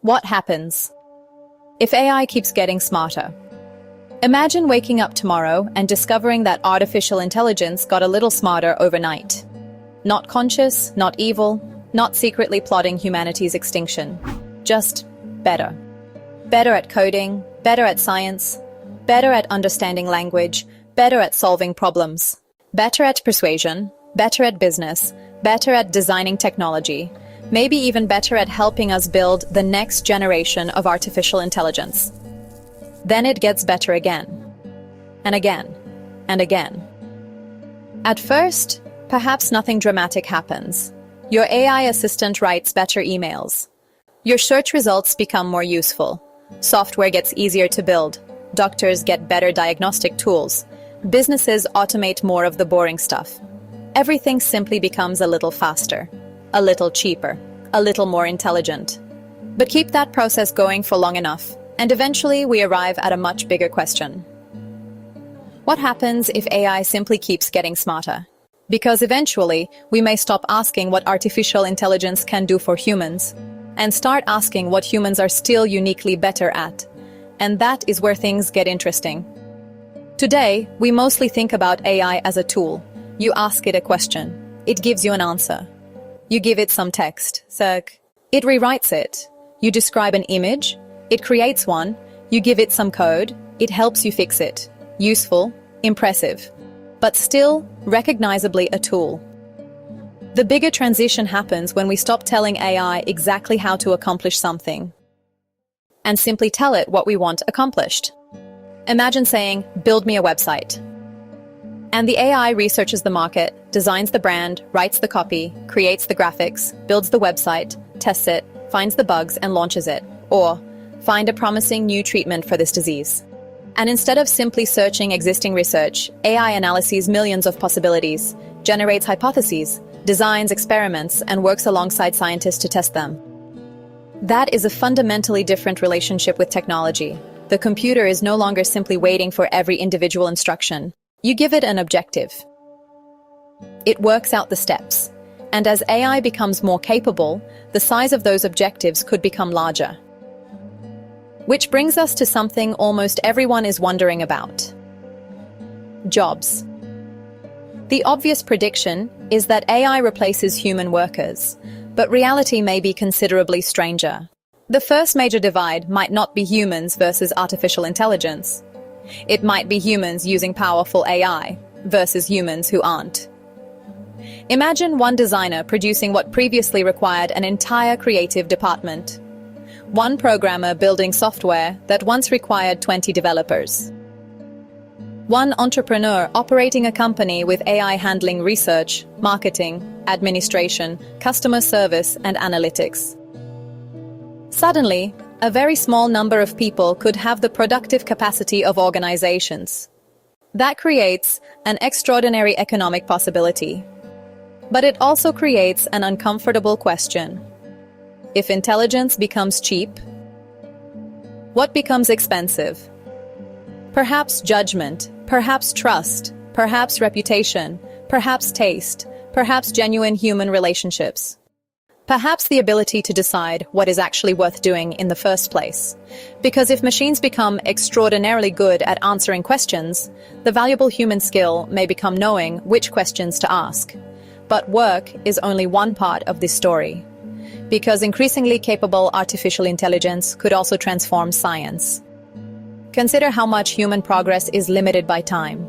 What happens if AI keeps getting smarter? Imagine waking up tomorrow and discovering that artificial intelligence got a little smarter overnight. Not conscious, not evil, not secretly plotting humanity's extinction. Just better. Better at coding, better at science, better at understanding language, better at solving problems, better at persuasion, better at business, better at designing technology, maybe even better at helping us build the next generation of artificial intelligence. Then it gets better again, and again, and again. At first, perhaps nothing dramatic happens. Your AI assistant writes better emails. Your search results become more useful. Software gets easier to build. Doctors get better diagnostic tools. Businesses automate more of the boring stuff. Everything simply becomes a little faster, a little cheaper, a little more intelligent. But keep that process going for long enough, and eventually we arrive at a much bigger question. What happens if AI simply keeps getting smarter? Because eventually we may stop asking what artificial intelligence can do for humans, and start asking what humans are still uniquely better at. And that is where things get interesting. Today, we mostly think about AI as a tool. You ask it a question. It gives you an answer. You give it some text. It rewrites it. You describe an image. It creates one. You give it some code. It helps you fix it. Useful, impressive, but still recognizably a tool. The bigger transition happens when we stop telling AI exactly how to accomplish something and simply tell it what we want accomplished. Imagine saying, "Build me a website." And the AI researches the market, designs the brand, writes the copy, creates the graphics, builds the website, tests it, finds the bugs and launches it. Or, find a promising new treatment for this disease. And instead of simply searching existing research, AI analyses millions of possibilities, generates hypotheses, designs experiments, and works alongside scientists to test them. That is a fundamentally different relationship with technology. The computer is no longer simply waiting for every individual instruction. You give it an objective. It works out the steps. And as AI becomes more capable, the size of those objectives could become larger. Which brings us to something almost everyone is wondering about. Jobs. The obvious prediction is that AI replaces human workers, but reality may be considerably stranger. The first major divide might not be humans versus artificial intelligence. It might be humans using powerful AI versus humans who aren't. Imagine one designer producing what previously required an entire creative department. One programmer building software that once required 20 developers. One entrepreneur operating a company with AI handling research, marketing, administration, customer service, and analytics. Suddenly, a very small number of people could have the productive capacity of organizations. That creates an extraordinary economic possibility. But it also creates an uncomfortable question. If intelligence becomes cheap, what becomes expensive? Perhaps judgment, perhaps trust, perhaps reputation, perhaps taste, perhaps genuine human relationships. Perhaps the ability to decide what is actually worth doing in the first place. Because if machines become extraordinarily good at answering questions, the valuable human skill may become knowing which questions to ask. But work is only one part of this story. Because increasingly capable artificial intelligence could also transform science. Consider how much human progress is limited by time.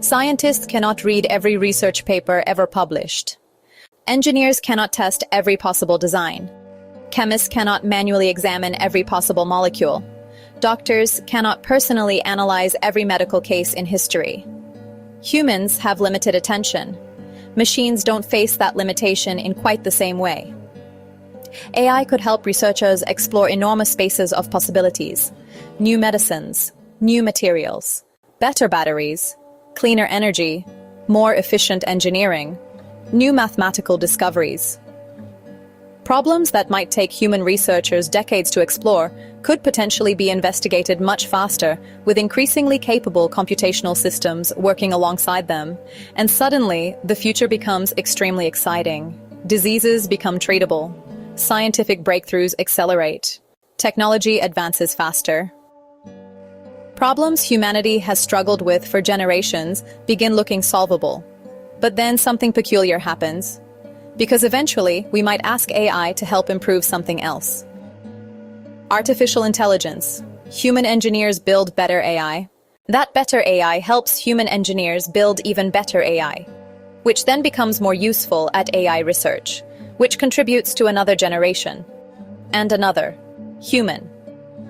Scientists cannot read every research paper ever published. Engineers cannot test every possible design. Chemists cannot manually examine every possible molecule. Doctors cannot personally analyze every medical case in history. Humans have limited attention. Machines don't face that limitation in quite the same way. AI could help researchers explore enormous spaces of possibilities. New medicines, new materials, better batteries, cleaner energy, more efficient engineering, new mathematical discoveries. Problems that might take human researchers decades to explore could potentially be investigated much faster with increasingly capable computational systems working alongside them. And suddenly, the future becomes extremely exciting. Diseases become treatable. Scientific breakthroughs accelerate. Technology advances faster. Problems humanity has struggled with for generations begin looking solvable. But then something peculiar happens. Because eventually, we might ask AI to help improve something else. Artificial intelligence. Human engineers build better AI. That better AI helps human engineers build even better AI, which then becomes more useful at AI research, which contributes to another generation. And another. Human.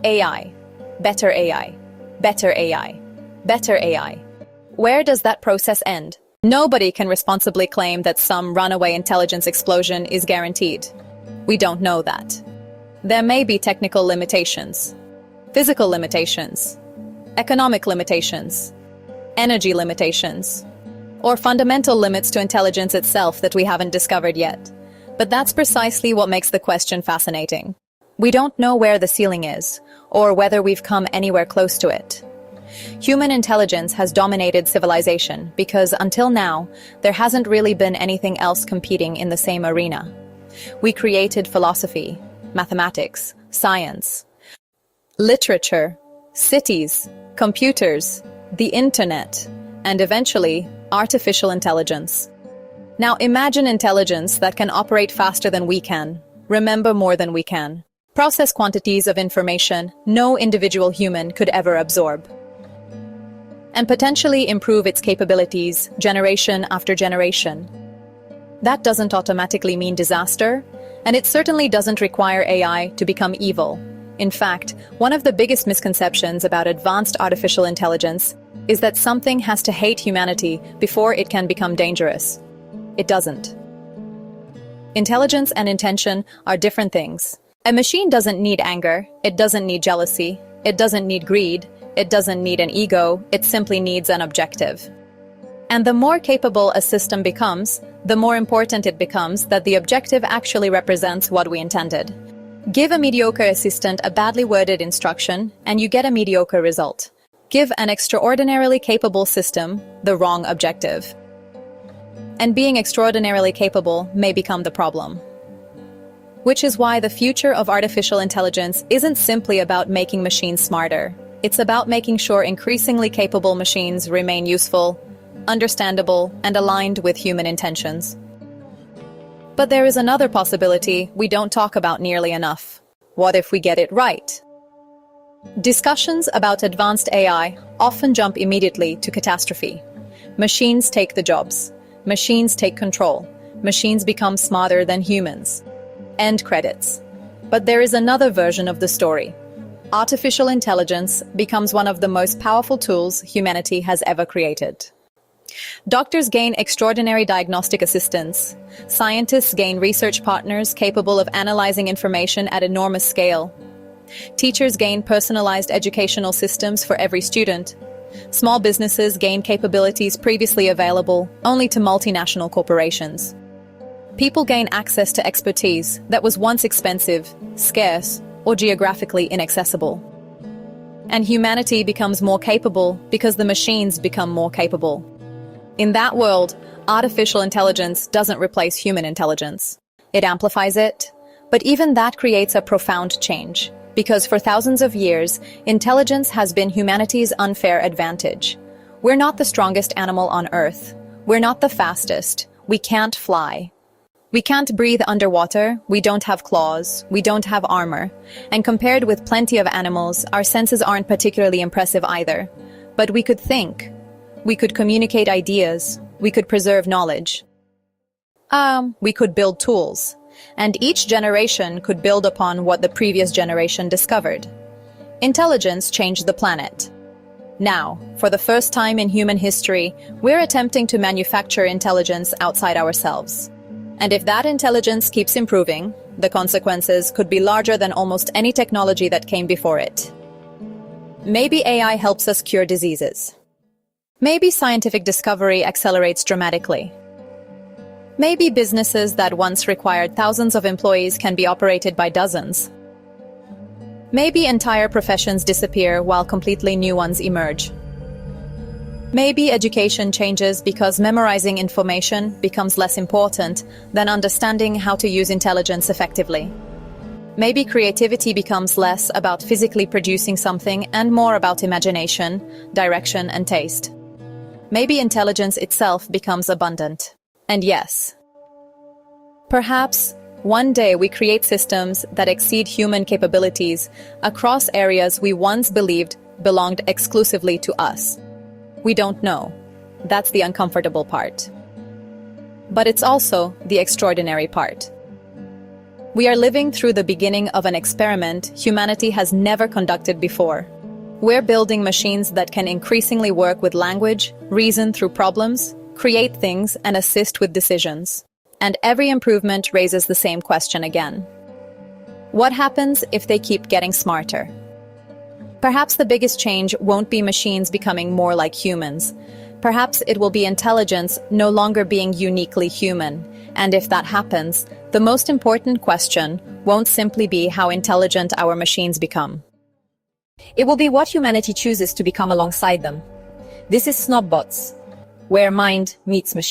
AI. Better AI. Better AI. Better AI. Where does that process end? Nobody can responsibly claim that some runaway intelligence explosion is guaranteed. We don't know that. There may be technical limitations, physical limitations, economic limitations, energy limitations, or fundamental limits to intelligence itself that we haven't discovered yet. But that's precisely what makes the question fascinating. We don't know where the ceiling is, or whether we've come anywhere close to it. Human intelligence has dominated civilization because until now, there hasn't really been anything else competing in the same arena. We created philosophy, mathematics, science, literature, cities, computers, the internet, and eventually, artificial intelligence. Now imagine intelligence that can operate faster than we can, remember more than we can, process quantities of information no individual human could ever absorb, and potentially improve its capabilities generation after generation. That doesn't automatically mean disaster, and it certainly doesn't require AI to become evil. In fact, one of the biggest misconceptions about advanced artificial intelligence is that something has to hate humanity before it can become dangerous. It doesn't. Intelligence and intention are different things. A machine doesn't need anger, it doesn't need jealousy, it doesn't need greed, it doesn't need an ego, it simply needs an objective. And the more capable a system becomes, the more important it becomes that the objective actually represents what we intended. Give a mediocre assistant a badly worded instruction, and you get a mediocre result. Give an extraordinarily capable system the wrong objective. And being extraordinarily capable may become the problem. Which is why the future of artificial intelligence isn't simply about making machines smarter. It's about making sure increasingly capable machines remain useful, understandable, and aligned with human intentions. But there is another possibility we don't talk about nearly enough. What if we get it right? Discussions about advanced AI often jump immediately to catastrophe. Machines take the jobs. Machines take control. Machines become smarter than humans. End credits. But there is another version of the story. Artificial intelligence becomes one of the most powerful tools humanity has ever created. Doctors gain extraordinary diagnostic assistance. Scientists gain research partners capable of analyzing information at enormous scale. Teachers gain personalized educational systems for every student. Small businesses gain capabilities previously available only to multinational corporations. People gain access to expertise that was once expensive, scarce, or geographically inaccessible. And humanity becomes more capable because the machines become more capable. In that world, artificial intelligence doesn't replace human intelligence. It amplifies it, but even that creates a profound change, because for thousands of years, intelligence has been humanity's unfair advantage. We're not the strongest animal on Earth. We're not the fastest. We can't fly. We can't breathe underwater, we don't have claws, we don't have armor, and compared with plenty of animals, our senses aren't particularly impressive either. But we could think. We could communicate ideas. We could preserve knowledge. We could build tools. And each generation could build upon what the previous generation discovered. Intelligence changed the planet. Now, for the first time in human history, we're attempting to manufacture intelligence outside ourselves. And if that intelligence keeps improving, the consequences could be larger than almost any technology that came before it. Maybe AI helps us cure diseases. Maybe scientific discovery accelerates dramatically. Maybe businesses that once required thousands of employees can be operated by dozens. Maybe entire professions disappear while completely new ones emerge. Maybe education changes because memorizing information becomes less important than understanding how to use intelligence effectively. Maybe creativity becomes less about physically producing something and more about imagination, direction, and taste. Maybe intelligence itself becomes abundant. And yes, perhaps one day we create systems that exceed human capabilities across areas we once believed belonged exclusively to us. We don't know. That's the uncomfortable part. But it's also the extraordinary part. We are living through the beginning of an experiment humanity has never conducted before. We're building machines that can increasingly work with language, reason through problems, create things, and assist with decisions. And every improvement raises the same question again. What happens if they keep getting smarter? Perhaps the biggest change won't be machines becoming more like humans. Perhaps it will be intelligence no longer being uniquely human. And if that happens, the most important question won't simply be how intelligent our machines become. It will be what humanity chooses to become alongside them. This is SnobBots, where mind meets machine.